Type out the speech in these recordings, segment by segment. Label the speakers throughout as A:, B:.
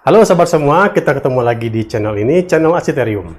A: Halo sahabat semua, kita ketemu lagi di channel ini, channel Arsiterium.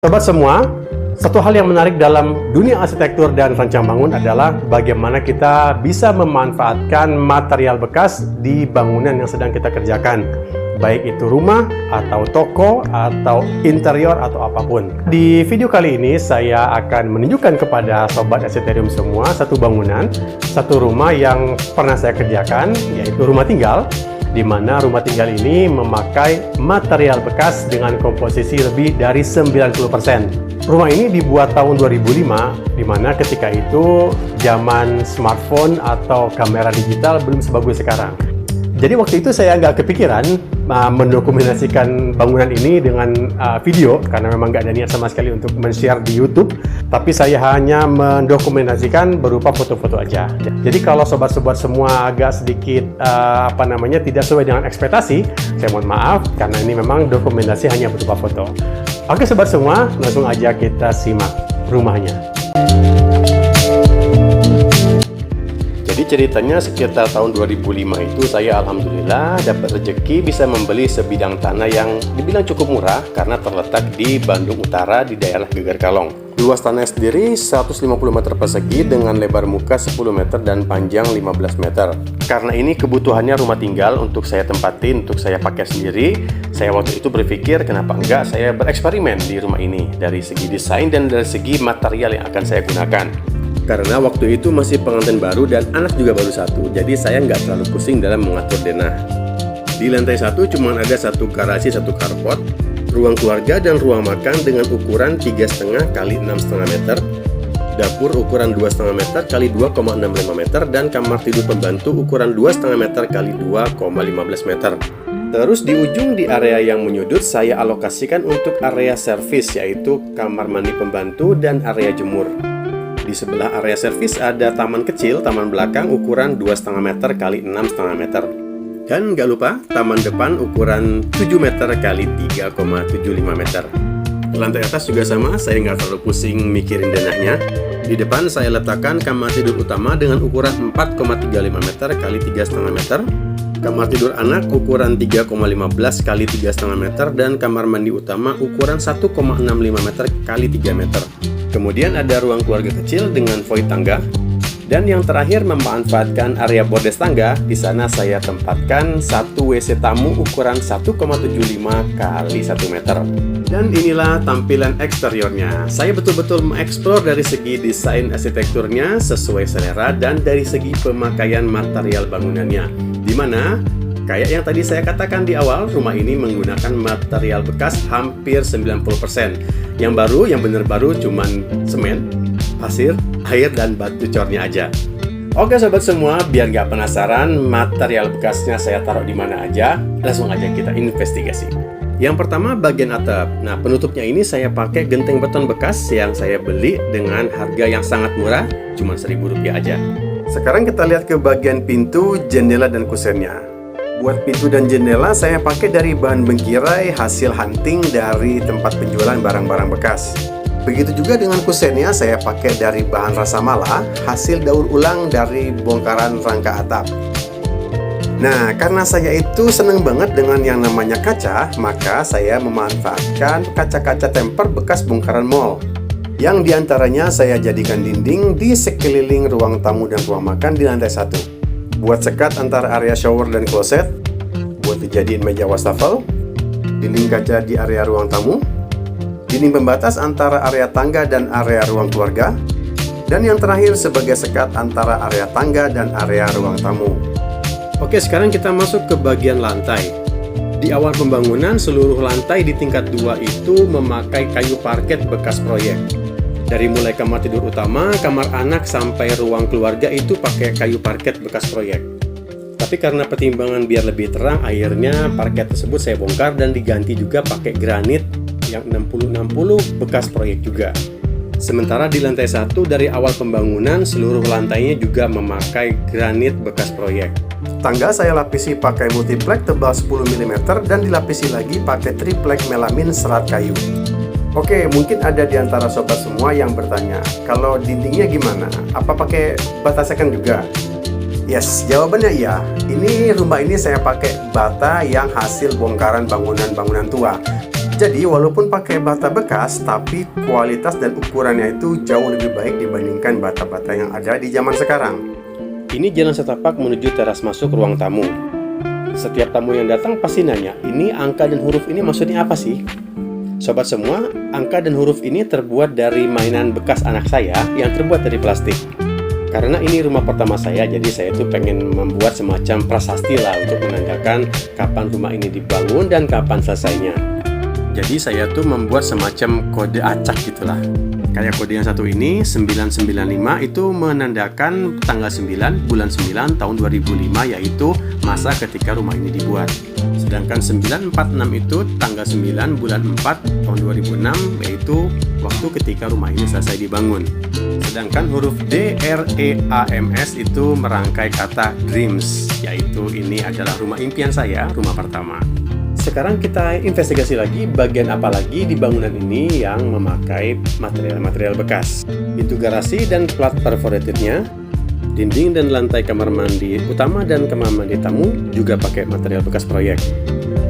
A: Sobat semua, satu hal yang menarik dalam dunia arsitektur dan rancang bangun adalah bagaimana kita bisa memanfaatkan material bekas di bangunan yang sedang kita kerjakan. Baik itu rumah, atau toko, atau interior, atau apapun. Di video kali ini, saya akan menunjukkan kepada Sobat Arsiterium semua satu bangunan, satu rumah yang pernah saya kerjakan, yaitu rumah tinggal, di mana rumah tinggal ini memakai material bekas dengan komposisi lebih dari 90%. Rumah ini dibuat tahun 2005, di mana ketika itu zaman smartphone atau kamera digital belum sebagus sekarang. Jadi waktu itu saya nggak kepikiran mendokumentasikan bangunan ini dengan video, karena memang nggak ada niat sama sekali untuk men-share di YouTube, tapi saya hanya mendokumentasikan berupa foto-foto aja. Jadi kalau sobat-sobat semua agak sedikit tidak sesuai dengan ekspektasi, saya mohon maaf karena ini memang dokumentasi hanya berupa foto. Oke sobat semua, langsung aja kita simak rumahnya. Jadi ceritanya sekitar tahun 2005 itu saya alhamdulillah dapat rezeki bisa membeli sebidang tanah yang dibilang cukup murah karena terletak di Bandung Utara di daerah Geger Kalong. Luas tanah sendiri 150 meter persegi dengan lebar muka 10 meter dan panjang 15 meter. Karena ini kebutuhannya rumah tinggal untuk saya tempatin, untuk saya pakai sendiri, saya waktu itu berpikir kenapa enggak saya bereksperimen di rumah ini dari segi desain dan dari segi material yang akan saya gunakan. Karena waktu itu masih pengantin baru dan anak juga baru satu, jadi saya nggak terlalu pusing dalam mengatur denah. Di lantai satu cuma ada satu garasi, satu carport, ruang keluarga dan ruang makan dengan ukuran 3,5 x 6,5 meter, dapur ukuran 2,5 meter x 2,65 meter, dan kamar tidur pembantu ukuran 2,5 meter x 2,15 meter. Terus di ujung di area yang menyudut saya alokasikan untuk area servis, yaitu kamar mandi pembantu dan area jemur. Di sebelah area servis ada taman kecil, taman belakang ukuran 2,5 meter x 6,5 meter. Dan nggak lupa, taman depan ukuran 7 meter x 3,75 meter. Lantai atas juga sama, saya nggak terlalu pusing mikirin denahnya. Di depan saya letakkan kamar tidur utama dengan ukuran 4,35 meter x 3,5 meter. Kamar tidur anak ukuran 3,15 x 3,5 meter. Dan kamar mandi utama ukuran 1,65 meter x 3 meter. Kemudian ada ruang keluarga kecil dengan void tangga. Dan yang terakhir memanfaatkan area bordes tangga. Di sana saya tempatkan satu WC tamu ukuran 1,75 x 1 meter. Dan inilah tampilan eksteriornya. Saya betul-betul mengeksplor dari segi desain arsitekturnya sesuai selera dan dari segi pemakaian material bangunannya. Dimana kayak yang tadi saya katakan di awal, rumah ini menggunakan material bekas hampir 90%. Yang baru, yang bener baru cuman semen, pasir, air, dan batu cornya aja. Oke sobat semua, biar nggak penasaran material bekasnya saya taruh di mana aja, langsung aja kita investigasi. Yang pertama bagian atap. Nah penutupnya ini saya pakai genteng beton bekas yang saya beli dengan harga yang sangat murah, cuma Rp1.000 aja. Sekarang kita lihat ke bagian pintu, jendela, dan kusennya. Buat pintu dan jendela saya pakai dari bahan bengkirai hasil hunting dari tempat penjualan barang-barang bekas. Begitu juga dengan kusennya saya pakai dari bahan rasa mala hasil daur ulang dari bongkaran rangka atap. Nah karena saya itu seneng banget dengan yang namanya kaca, maka saya memanfaatkan kaca-kaca temper bekas bongkaran mall. Yang diantaranya saya jadikan dinding di sekeliling ruang tamu dan ruang makan di lantai 1. Buat sekat antara area shower dan kloset, buat dijadiin meja wastafel, dinding kaca di area ruang tamu, dinding pembatas antara area tangga dan area ruang keluarga, dan yang terakhir sebagai sekat antara area tangga dan area ruang tamu. Oke, sekarang kita masuk ke bagian lantai. Di awal pembangunan, seluruh lantai di tingkat 2 itu memakai kayu parket bekas proyek. Dari mulai kamar tidur utama, kamar anak, sampai ruang keluarga itu pakai kayu parket bekas proyek. Tapi karena pertimbangan biar lebih terang, akhirnya parket tersebut saya bongkar dan diganti juga pakai granit yang 60-60 bekas proyek juga. Sementara di lantai 1 dari awal pembangunan, seluruh lantainya juga memakai granit bekas proyek. Tangga saya lapisi pakai multiplek tebal 10 mm dan dilapisi lagi pakai triplek melamin serat kayu. Oke, mungkin ada di antara sobat semua yang bertanya, kalau dindingnya gimana? Apa pakai bata second juga? Yes, jawabannya iya. Rumah ini saya pakai bata yang hasil bongkaran bangunan-bangunan tua. Jadi walaupun pakai bata bekas, tapi kualitas dan ukurannya itu jauh lebih baik dibandingkan bata-bata yang ada di zaman sekarang. Ini jalan setapak menuju teras masuk ruang tamu. Setiap tamu yang datang pasti nanya, ini angka dan huruf ini maksudnya apa sih? Sobat semua, angka dan huruf ini terbuat dari mainan bekas anak saya yang terbuat dari plastik. Karena ini rumah pertama saya, jadi saya tuh pengen membuat semacam prasasti lah untuk menandakan kapan rumah ini dibangun dan kapan selesainya. Jadi saya tuh membuat semacam kode acak gitulah. Kayak kode yang satu ini, 995 itu menandakan tanggal 9 bulan 9 tahun 2005, yaitu masa ketika rumah ini dibuat. Sedangkan 946 itu tanggal 9 bulan 4 tahun 2006, yaitu waktu ketika rumah ini selesai dibangun. Sedangkan huruf D, R, E, A, M, S itu merangkai kata dreams, yaitu ini adalah rumah impian saya, rumah pertama. Sekarang kita investigasi lagi bagian apa lagi di bangunan ini yang memakai material-material bekas. Pintu garasi dan plat perforatednya, dinding dan lantai kamar mandi utama dan kamar mandi tamu juga pakai material bekas proyek.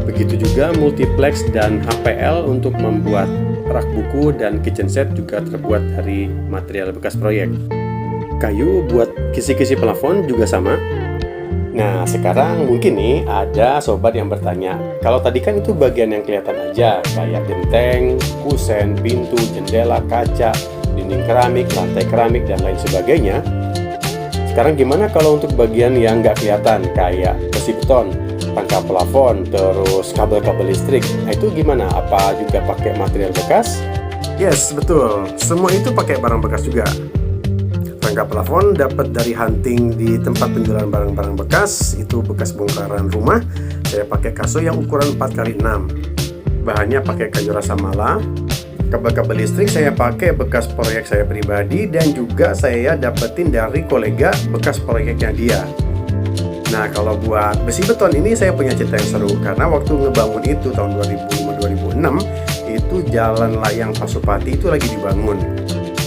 A: Begitu juga multiplex dan HPL untuk membuat rak buku dan kitchen set juga terbuat dari material bekas proyek. Kayu buat kisi-kisi plafon juga sama. Nah, sekarang mungkin nih ada sobat yang bertanya, kalau tadi kan itu bagian yang kelihatan aja, kayak genteng, kusen, pintu, jendela, kaca, dinding keramik, lantai keramik, dan lain sebagainya. Sekarang gimana kalau untuk bagian yang nggak kelihatan, kayak besi beton, rangka plafon, terus kabel-kabel listrik? Nah, itu gimana? Apa juga pakai material bekas? Yes, betul. Semua itu pakai barang bekas juga. Rangka plafon dapat dari hunting di tempat penjualan barang-barang bekas, itu bekas bongkaran rumah. Saya pakai kaso yang ukuran 4x6. Bahannya pakai kayu rasa mala. Kabel-kabel listrik saya pakai bekas proyek saya pribadi dan juga saya dapetin dari kolega bekas proyeknya dia. Nah, kalau buat besi beton ini saya punya cerita yang seru, karena waktu ngebangun itu tahun 2005-2006 itu jalan layang Pasupati itu lagi dibangun.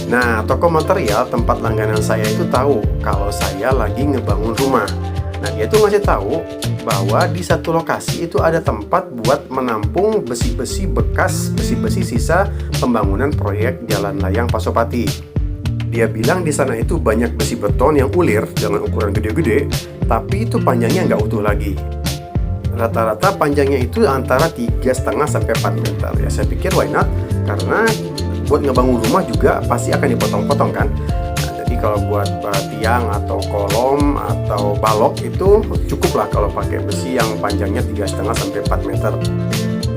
A: Nah, toko material tempat langganan saya itu tahu kalau saya lagi ngebangun rumah. Nah, dia tuh ngasih tahu bahwa di satu lokasi itu ada tempat buat menampung besi-besi bekas, besi-besi sisa pembangunan proyek jalan layang Pasopati. Dia bilang di sana itu banyak besi beton yang ulir dengan ukuran gede-gede, tapi itu panjangnya nggak utuh lagi. Rata-rata panjangnya itu antara 3,5 sampai 4 meter. Ya, saya pikir why not? Karena buat ngebangun rumah juga pasti akan dipotong-potong kan. Nah, jadi kalau buat tiang atau kolom atau balok itu cukup lah kalau pakai besi yang panjangnya 3,5 sampai 4 meter.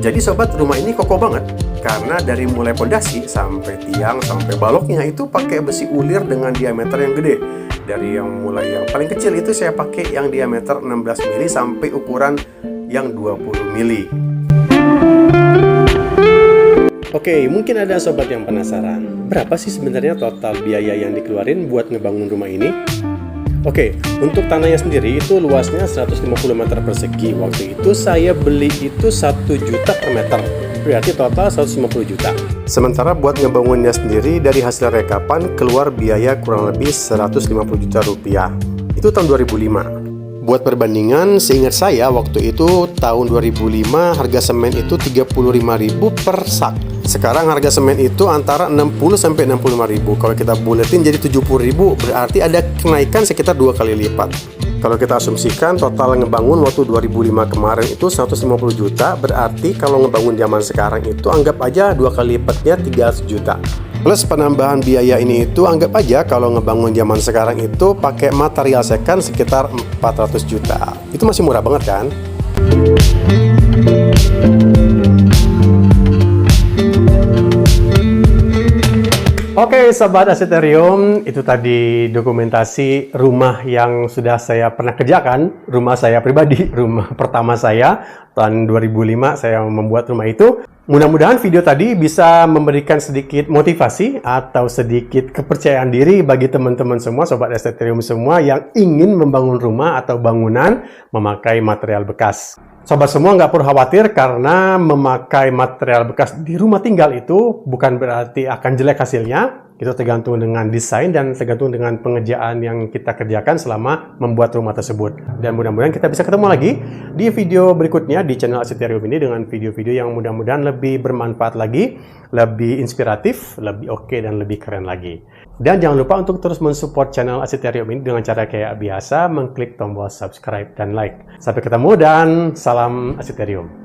A: Jadi sobat, rumah ini kokoh banget karena dari mulai pondasi sampai tiang sampai baloknya itu pakai besi ulir dengan diameter yang gede. Dari yang mulai yang paling kecil itu saya pakai yang diameter 16 mili sampai ukuran yang 20 mili. Oke, mungkin ada sobat yang penasaran, berapa sih sebenarnya total biaya yang dikeluarin buat ngebangun rumah ini? Oke, untuk tanahnya sendiri itu luasnya 150 meter persegi. Waktu itu saya beli itu 1 juta per meter, berarti total 150 juta. Sementara buat ngebangunnya sendiri dari hasil rekapan keluar biaya kurang lebih 150 juta rupiah. Itu tahun 2005. Buat perbandingan, seingat saya waktu itu tahun 2005 harga semen itu 35.000 per sak. Sekarang harga semen itu antara 60 sampai 65.000. Kalau kita buletin jadi 70.000, berarti ada kenaikan sekitar 2 kali lipat. Kalau kita asumsikan total ngebangun waktu 2005 kemarin itu 150 juta, berarti kalau ngebangun zaman sekarang itu anggap aja 2 kali lipatnya 300 juta. Plus penambahan biaya ini itu anggap aja kalau ngebangun zaman sekarang itu pakai material second sekitar 400 juta. Itu masih murah banget kan? Oke, Sobat Aseterium, itu tadi dokumentasi rumah yang sudah saya pernah kerjakan, rumah saya pribadi, rumah pertama saya, tahun 2005 saya membuat rumah itu. Mudah-mudahan video tadi bisa memberikan sedikit motivasi atau sedikit kepercayaan diri bagi teman-teman semua, Sobat Aseterium semua yang ingin membangun rumah atau bangunan memakai material bekas. Sobat semua nggak perlu khawatir karena memakai material bekas di rumah tinggal itu bukan berarti akan jelek hasilnya. Itu tergantung dengan desain dan tergantung dengan pengerjaan yang kita kerjakan selama membuat rumah tersebut. Dan mudah-mudahan kita bisa ketemu lagi di video berikutnya di channel Asitherium ini dengan video-video yang mudah-mudahan lebih bermanfaat lagi, lebih inspiratif, lebih oke dan lebih keren lagi. Dan jangan lupa untuk terus mensupport channel Asitherium ini dengan cara kayak biasa, mengklik tombol subscribe dan like. Sampai ketemu dan salam Asitherium.